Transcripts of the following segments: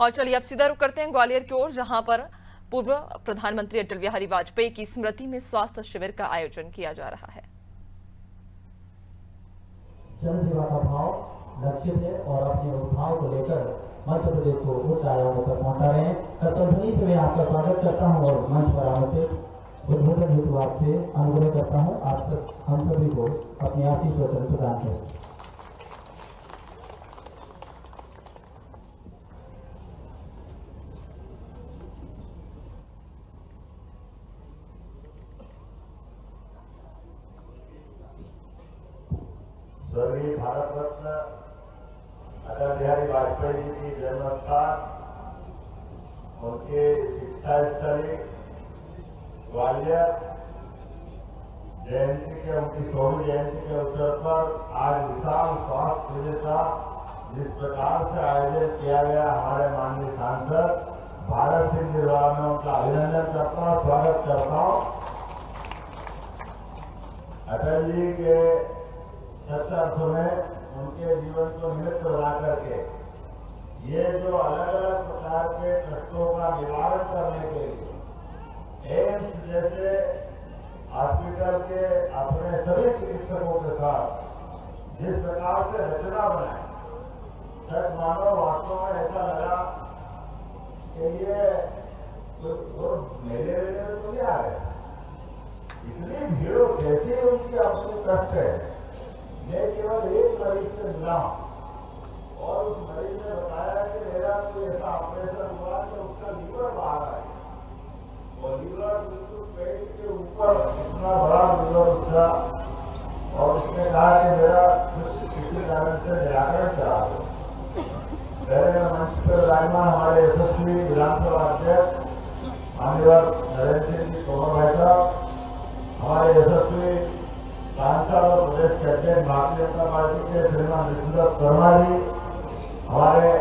और चलिए अब सीधा रुख करते हैं ग्वालियर की ओर, जहां पर पूर्व प्रधानमंत्री अटल बिहारी वाजपेयी की स्मृति में स्वास्थ्य शिविर का आयोजन किया जा रहा है। जन सेवा का भाव लक्षित है और अपने उद्भाव को लेकर मध्य प्रदेश को उच्च आयामों तक पहुंचा रहे हैं। कर्तव्यध्वनि से मैं आपका स्वागत करता हूं और मंच पर आमंत्रित उद्बोधन हेतु आपसे अनुरोध करता हूं, आप हम सभी को अपने आशीष वचन प्रदान करें। स्वर्गीय भारत रत्न अटल बिहारी वाजपेयी जी की जन्मस्थान, उनके शिक्षा स्थली ग्वालियर जयंती के उनकी 100वीं जयंती के अवसर पर आज विशाल स्वास्थ्य शिविर का जिस प्रकार से आयोजन किया गया, हमारे माननीय सांसद भारत सिंह निर्वाह में उनका अभिनंदन करता हूँ, स्वागत करता हूँ। अटल जी के सच्चे अर्थों में उनके जीवन को निमित्त बना करके ये जो अलग अलग प्रकार के कष्टों का निवारण करने के लिए एम्स जैसे हॉस्पिटल के अपने सभी चिकित्सकों के साथ जिस प्रकार से रचना बनाए, सच मानो वास्तव में ऐसा लगा कि ये तो मेले तो नहीं आ रहे, इतनी भीड़ कैसे उनकी अपनी कष्ट है। मैं केवल एक मरीज से मिला और उस मरीज ने बताया कि मेरा कोई ऐसा ऑपरेशन हुआ कि उसका लीवर बाहर आया और लीवर बिल्कुल पेट के ऊपर इतना बड़ा लीवर उसका, और उसने कहा कि मेरा कुछ किसी कारण से निराकरण करा दो। पहले मंच पर विराजमान हमारे यशस्वी विधानसभा अध्यक्ष माननीय नरेंद्र सिंह जी तोमर भाई साहब, हमारे यशस्वी सांसद और प्रदेश के अध्यक्ष भारतीय जनता पार्टी के श्रीमान विष्णुदत्त शर्मा जी, हमारे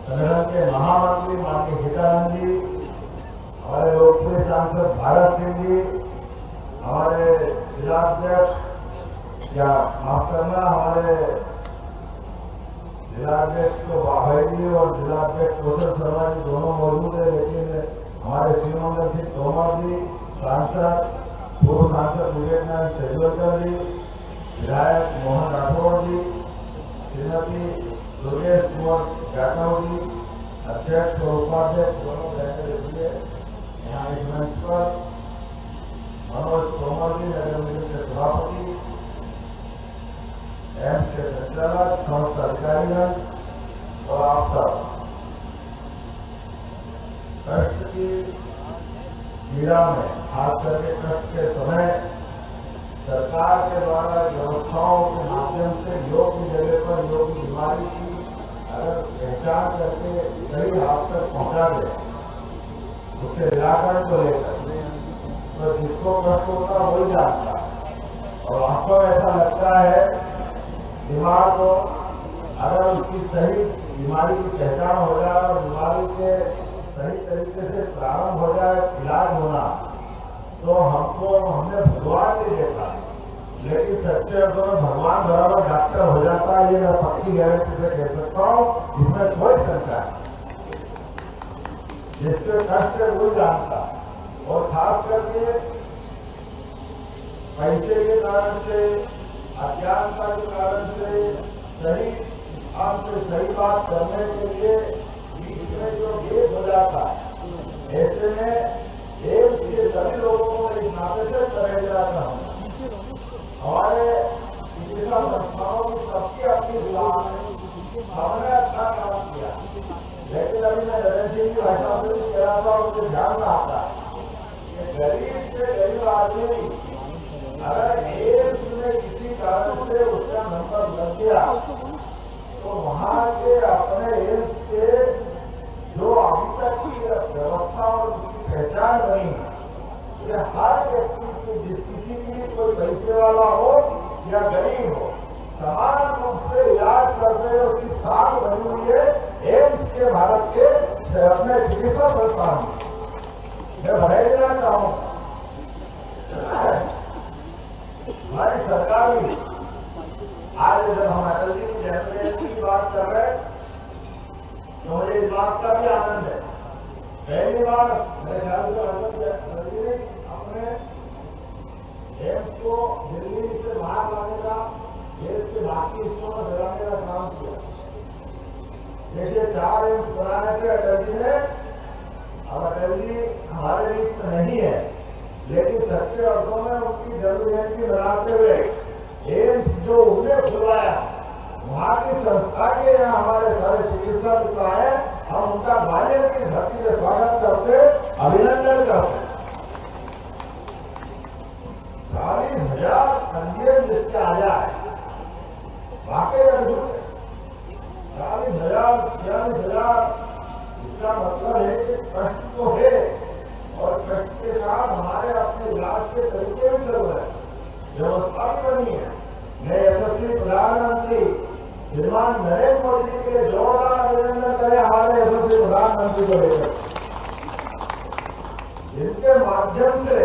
संगठन के महामंत्री माननीय हितानंद जी, हमारे लोकप्रिय सांसद भारत सिंह जी, हमारे जिलाध्यक्ष या माफ करना हमारे जिलाध्यक्ष तो बाभाई जी और जिलाध्यक्ष कौशल शर्मा जी दोनों मौजूद है, लेकिन हमारे श्रीमंदर सिंह तोमर जी सांसद, पूर्व सांसद विवेकनाथ शेजवलकर जी, विधायक मोहन राठौर जी, श्रीमती दुर्गेश कुंवर यादव जी, अध्यक्ष और उपाध्यक्ष दोनों बैठे हुए यहाँ इस मंच पर, मनोज तोमर जी नगर निगम के सभापति, एम्स के संचालक, समस्त अधिकारीगण और आप सब। कष्ट की पीड़ा में, खास करके कष्ट के समय सरकार के द्वारा व्यवस्थाओं के माध्यम से योग की जगह पर योग की बीमारी की अगर पहचान करके सही हाथ तक पहुंचा दे, उसके निराकरण को लेकर तो जिसको कष्ट होता वही जानता। और वास्तव में ऐसा लगता है बीमार को अगर उसकी सही बीमारी की पहचान हो जाए और बीमारी के सही तरीके से प्रारंभ हो जाए इलाज होना, तो हमने भगवान नहीं देखा, लेकिन सच्चे अर्थों में भगवान बराबर डॉक्टर हो जाता है, ये मैं पक्की गारंटी से कह सकता हूँ, इसमें कोई शंका है। जिसके कष्ट है वो जानता, और खास करके पैसे के कारण से, अज्ञानता के कारण से सही आपसे सही बात करने के लिए इसमें जो भेद हो जाता है, ऐसे में एम्स के सभी लोगों को इस नाते से करें जाता हूँ। हमारे चिकित्सा संस्थानों की सबकी अपनी सलाह है, हमने अच्छा काम किया, लेकिन अभी मैं नरेंद्र सिंह जी भाषा से भी कह रहा था, उनसे ध्यान में आता है कि गरीब से गरीब आदमी अगर एम्स में किसी कारण से उसका नंबर लग गया, तो वहां के अपने एम्स के जो अभी तक की व्यवस्था और उसकी पहचान बनी, ये हर व्यक्ति की, जिस किसी की कोई पैसे वाला हो या गरीब हो, समान रूप से इलाज करते हुए उसकी साख बनी हुई है एम्स के भारत के अपने चिकित्सा संस्थान में। मैं बढ़ाई देना चाहूंगा, हमारी सरकार भी आज जब हम अटल जी की जन्मदिन की बात कर रहे हैं, तो मुझे इस बात का भी आनंद है। पहली बार मेरे ख्याल से मोदी ने अपने एम्स को दिल्ली से बाहर लाने का, देश के बाकी हिस्सों में फैलाने का काम किया। देखिए 4 एम्स बनाने थे अटल जी ने। अब अटल जी हमारे बीच में नहीं है, लेकिन सच्चे अर्थों में उनकी जन्म जयंती मनाते हुए एम्स जो उन्हें खुलवाया, वहां की संस्था के यहाँ हमारे सारे चिकित्सा मित्र आए, हम उनका ग्वालियर की धरती से स्वागत करते, अभिनंदन करते। 40,000 पंजीयन जिसके आ जाए वाकई अद्भुत है। 40,000 46,000, इसका मतलब है कि कष्ट तो है और कष्ट के साथ हमारे अपने इलाज के तरीके भी चल रहे हैं, व्यवस्था भी बनी है। मैं यशस्वी प्रधानमंत्री श्रीमान नरेंद्र मोदी जी के जोरदार अभिनंदन करें हमारे यशस्वी प्रधानमंत्री को लेकर, जिनके माध्यम से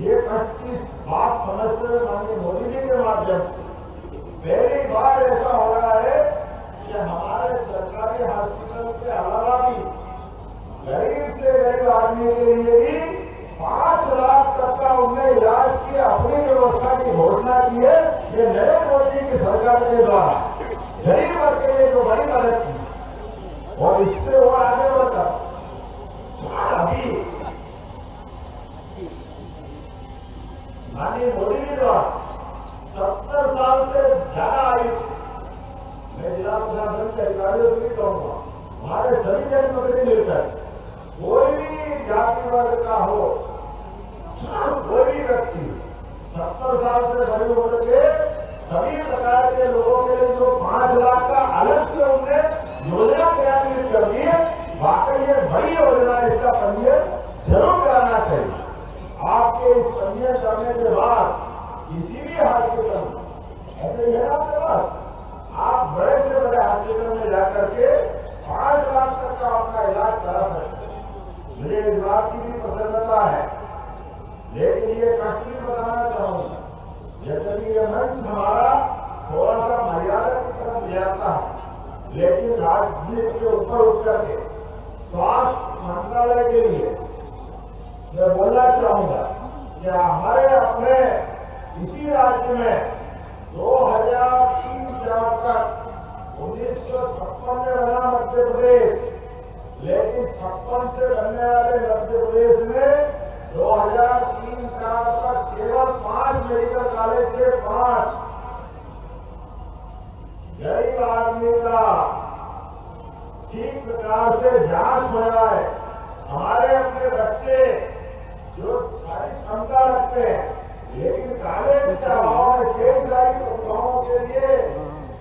ये कष्ट की बात समझते हुए माननीय मोदी जी के माध्यम से पहली बार ऐसा हो रहा है कि हमारे सरकारी हॉस्पिटल के अलावा भी गरीब से गरीब आदमी के लिए भी 5 लाख तक का उनने इलाज की अपनी व्यवस्था की घोषणा की है। ये नरेंद्र मोदी की सरकार के द्वारा गरीब वर्ग के लिए जो बड़ी मदद की, और इससे वो आगे बढ़ता। अभी माननीय मोदी जी द्वारा 70 साल से ज्यादा आयु, मैं जिला प्रशासन के अधिकारियों से भी कहूंगा, हमारे सभी जनप्रतिनिधि मिलकर कोई भी जाति वर्ग का हो, कोई भी व्यक्ति 70 साल से बड़ी उम्र के सभी प्रकार के लोगों के लिए जो 5 लाख का अलग से उन्होंने योजना क्रियान्वित कर दी है, वाकई ये बड़ी योजना, इसका पंजीयन जरूर कराना चाहिए। आपके इस पंजीयन करने के बाद किसी भी हॉस्पिटल में ऐसे ही है आपके पास, आप बड़े से बड़े हॉस्पिटल में जाकर के 5 लाख तक का अपना इलाज करा सकते हैं। मुझे इस बात की भी प्रसन्नता है, लेकिन ये कष्ट भी बताना चाहूंगा, यद्यपि ये मंच हमारा थोड़ा सा मर्यादा की तरफ जाता है, लेकिन राजनीति के ऊपर उठ करके स्वास्थ्य मंत्रालय के लिए मैं बोलना चाहूंगा कि हमारे अपने इसी राज्य में 2003-4 तक 1956 में बना मध्य प्रदेश, लेकिन 56 से बनने वाले मध्य प्रदेश में 2003-4 तक केवल 5 मेडिकल कॉलेज थे। 5 गरीब आदमी का ठीक प्रकार से जांच हो जाए, हमारे अपने बच्चे जो सारी क्षमता रखते हैं, लेकिन कॉलेज के अभाव में कई सारी प्रतिभाओं के लिए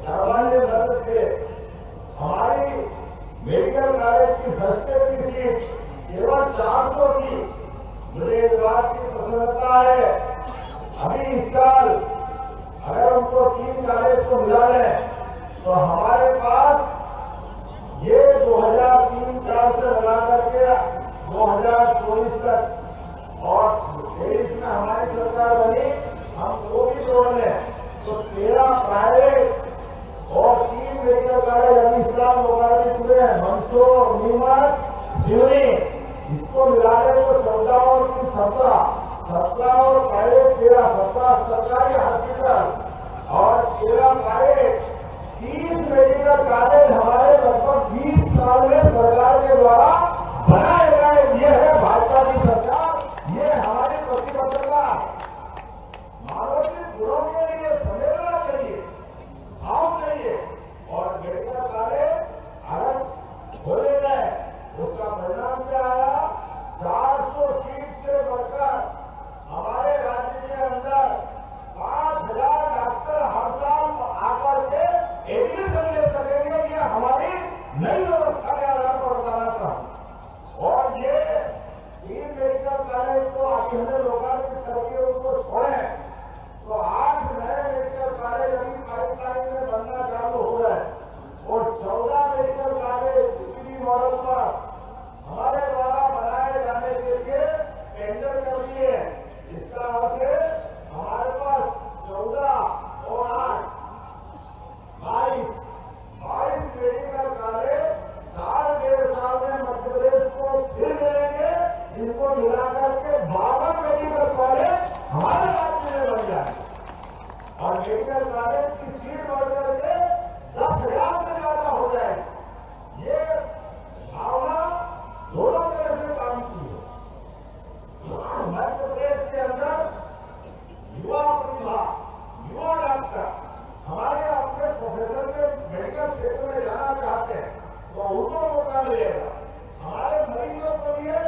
दरवाजे बंद थे। हमारी मेडिकल कॉलेज की हॉस्टल की सीट केवल 400 थी। मुझे इस बात की प्रसन्नता है, अभी इस साल अगर उनको 3 कॉलेज को मिला लें तो हमारे पास ये 2003-4 से मिला करके 2024 तक और 23 में हमारी सरकार बनी, हम वो भी जोड़ लें तो 13 प्राइवेट और 3 मेडिकल कॉलेज अभी इस साल लोकार्पित हुए हैं, मंदसौर, नीमच, सिवनी। इसको मिला लें तो 14 और 3 17 और प्राइवेट 13, 17 सरकारी हॉस्पिटल और 13 प्राइवेट, 30 मेडिकल कॉलेज हमारे लगभग 20 साल में सरकार के द्वारा बनाए गए। ये है भाजपा की सरकार, ये हमारी प्रतिबद्धता। मानसिक गुणों के लिए संवेदना चाहिए, भाव चाहिए, और मेडिकल कॉलेज अगर खोले गए उसका परिणाम क्या आया? 400 सीट से बढ़कर हमारे राज्य के अंदर 5,000 डॉक्टर हर साल आकर के एडमिशन ले सकेंगे। ये हमारी नई व्यवस्था के आधार पर बताना चाहूँ। और ये 3 मेडिकल कॉलेज को अभी हमने लोकार्पित करके उनको छोड़े तो 8 नए मेडिकल कॉलेज अभी पाइपलाइन में बनना चालू हो गए और 14 मेडिकल कॉलेज पीपीपी मॉडल पर हमारे द्वारा बनाए जाने के लिए टेंडर कर दिए। इसका अर्थ है हमारे पास 14 और 8 22 मेडिकल कॉलेज 7 बहुतों मौका मिलेगा। हमारे मरीजों के लिए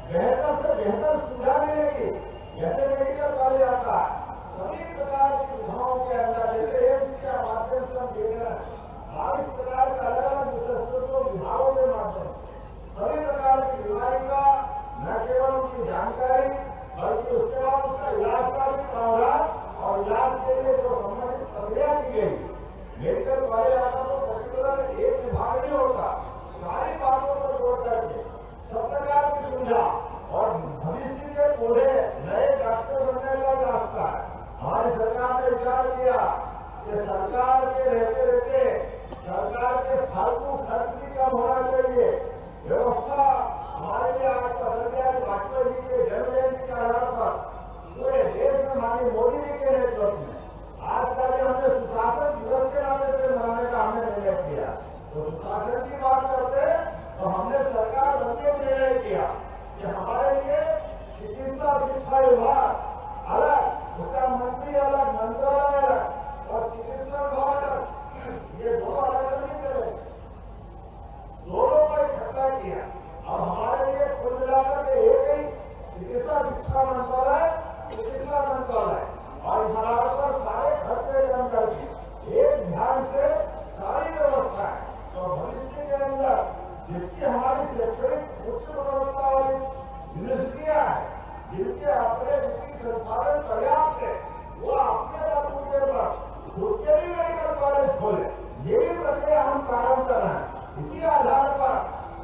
बेहतर से बेहतर सुविधा मिलेगी। जैसे मेडिकल कॉलेज आता है, सभी प्रकार की सुविधाओं के अंदर, जैसे एम्स के माध्यम से हम देख रहे हैं, 22 प्रकार के अलग अलग विशेषज्ञों विभागों के माध्यम से सभी प्रकार की बीमारी का न केवल उनकी जानकारी बल्कि उसके बाद उसका इलाज का भी प्रावधान और इलाज के लिए जो संबंधित प्रक्रिया की गई। मेडिकल कॉलेज आता तो पर्टिकुलर एक विभाग नहीं होता, सारी बातों पर जोर करके सब प्रकार की सुविधा और भविष्य के पूरे नए डॉक्टर बनने का रास्ता है। हमारी सरकार ने विचार किया कि सरकार के रहते रहते सरकार के फालतू खर्च भी कम होना चाहिए। व्यवस्था हमारे लिए आज अटल बिहारी वाजपेयी जी के जन्म जयंती के आधार पर पूरे देश में माननीय मोदी जी के नेतृत्व में आज का हमने सुशासन दिवस के नाते से मनाने का हमने निर्णय किया। तो सुशासन की बात करते तो हमने सरकार बनते निर्णय किया कि हमारे लिए चिकित्सा शिक्षा विभाग अलग, उसका मंत्री अलग, मंत्रालय अलग और चिकित्सा विभाग अलग, ये दोनों अलग अलग नहीं चले, दोनों को इकट्ठा किया। अब हमारे लिए कुल मिलाकर के एक ही चिकित्सा शिक्षा मंत्रालय, चिकित्सा मंत्रालय और इस आधार पर सारे खर्चे कम करके एक ध्यान से सारी व्यवस्था है। तो भविष्य के अंदर जितनी हमारी शैक्षणिक उच्च गुणवत्ता वाली यूनिवर्सिटियां हैं, जिनके अपने वित्तीय संसाधन पर्याप्त है, वो अपने बलबूते पर खुद के भी मेडिकल कॉलेज खोले, ये भी प्रक्रिया हम प्रारंभ कर रहे हैं। इसी आधार पर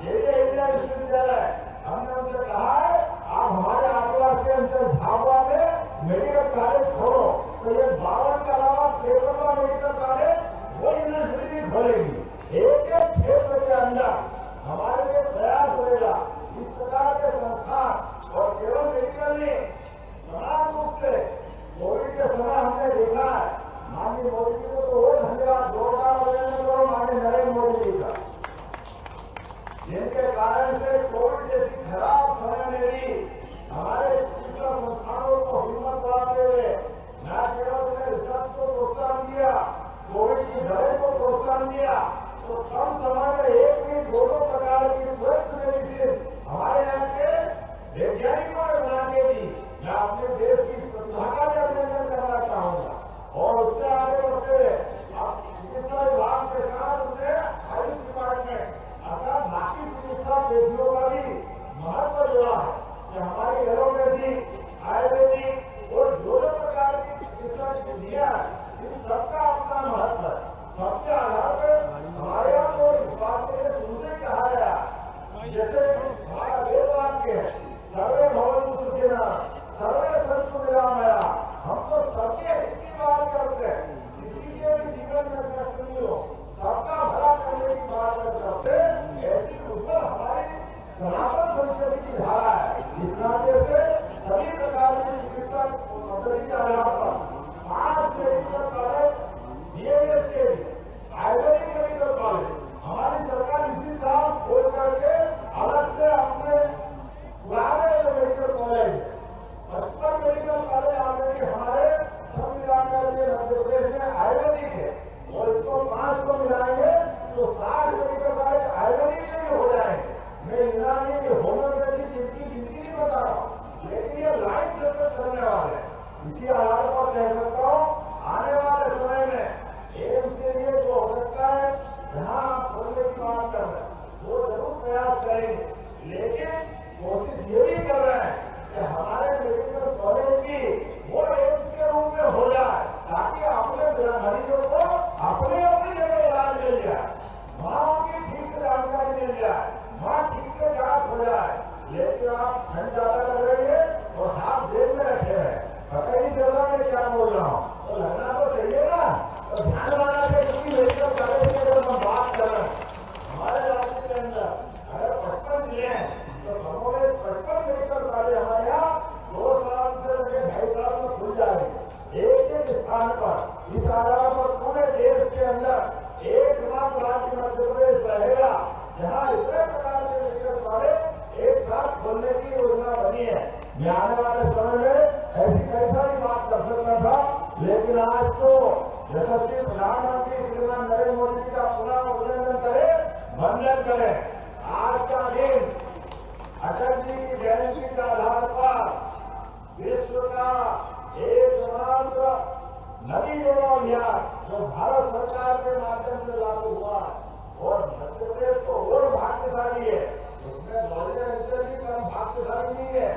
जेजे इंडिया विश्वविद्यालय हमने उनसे कहा है आप हमारे आदिवासी अंचल झाबुआ में मेडिकल कॉलेज खोलो, तो ये 52 के अलावा 53वां मेडिकल कॉलेज वो यूनिवर्सिटी भी खोलेगी। एक एक क्षेत्र के अंदर हमारे लिए प्रयास होगा इस प्रकार के संस्थान और केवल मेडिकल नहीं, समान रूप से कोविड के समय हमने देखा है माननीय मोदी जी को तो वो धन्यवाद जोरदार अभिनंदन करो माननीय नरेंद्र मोदी जी का, जिनके कारण से कोविड जैसी खराब समय में भी हमारे चिकित्सा संस्थानों को हिम्मत बढ़ाते हुए न केवल उन्हें रिसर्च को प्रोत्साहन दिया, कोविड की दवाई को प्रोत्साहन दिया, तो कम समय में एक भी दोनों प्रकार की तुरंत मेडिसिन हमारे यहाँ के वैज्ञानिकों ने बना के दी। मैं अपने देश की प्रतिभा का भी अभिनंदन करना चाहूंगा और उससे आगे बढ़ते हुए अब चिकित्सा विभाग के साथ उन्हें आयुष डिपार्टमेंट अर्थात बाकी चिकित्सा पेशियों का भी महत्व जोड़ा है कि हमारी एलोपैथी, आयुर्वेदिक और जो प्रकार की चिकित्सा विधियां इन सबका अपना महत्व है। सबके आधार पर हमारे यहाँ तो इस बात के लिए शुरू से कहा गया, जैसे हमारा वेद वाक्य है सर्वे भवन्तु सुखिनः सर्वे सन्तु निरामया, हम तो सबके हित की बात करते हैं, किसी के भी जीवन में कष्ट नहीं हो, सबका भला करने की बात करते हैं। ऐसी उज्ज्वल हमारी सनातन संस्कृति की धारा है। इस नाते से सभी प्रकार की चिकित्सा पद्धति के आधार पर 5 मेडिकल कॉलेज बीएमएस के भी आयुर्वेदिक मेडिकल कॉलेज हमारी सरकार इसी साल खोल करके अलग से अपने पुराने जो medical college 55 medical college already हमारे संविधान के मध्य प्रदेश में आयुर्वेदिक है और इसको 5 को मिलाएंगे तो 60 मेडिकल कॉलेज आयुर्वेदिक के भी हो जाएंगे। मैं यूनानी के होम्योपैथी जिनकी गिनती नहीं बता रहा हूँ, लेकिन ये लाइन से चलने वाले हैं। इसी आधार पर कह सकता हूँ आने वाले समय में एम्स के लिए जो हो सकता है जहाँ खोलने की बात कर रहे हैं वो जरूर प्रयास करेंगे, लेकिन कोशिश ये भी कर रहे हैं कि हमारे मेडिकल कॉलेज भी वो एम्स के रूप में हो जाए ताकि अपने मरीजों को अपने अपनी जगह इलाज मिल जाए, वहाँ उनकी ठीक से जानकारी मिल जाए, वहाँ ठीक से जांच हो जाए। लेकिन आप ठंड ज्यादा लग रही है और हाथ जेब में रखे हैं, पता ही नहीं चल रहा मैं क्या बोल रहा हूँ, तो लगना तो चाहिए ना। तो ध्यान रखना चाहिए क्योंकि मेडिकल कॉलेज की अगर हम बात कर रहे हैं हमारे राज्य के अंदर अगर 55 जिले हैं तो कमों में 55 मेडिकल कॉलेज हमारे यहाँ 2 साल से लगे 2.5 साल में खुल जाएंगे एक एक स्थान पर। इस आधार पर पूरे देश के अंदर एकमात्र राज्य मध्य प्रदेश रहेगा जहाँ इतने प्रकार के मेडिकल कॉलेज एक साथ खोलने की योजना बनी है। मैं आने वाले समय में ऐसी कई सारी बात कर सकता था, लेकिन आज तो यशस्वी प्रधानमंत्री श्रीमान नरेंद्र मोदी जी का पुनः अभिनंदन करें, बंधन करें। आज का दिन अटल जी की जयंती के आधार पर विश्व का एकमात्र नदी जोड़ो अभियान जो भारत सरकार के माध्यम से लागू हुआ और मध्य प्रदेश तो और भाग्यशाली है, उसमें ग्वालियर अंचल भी कम भाग्यशाली नहीं है।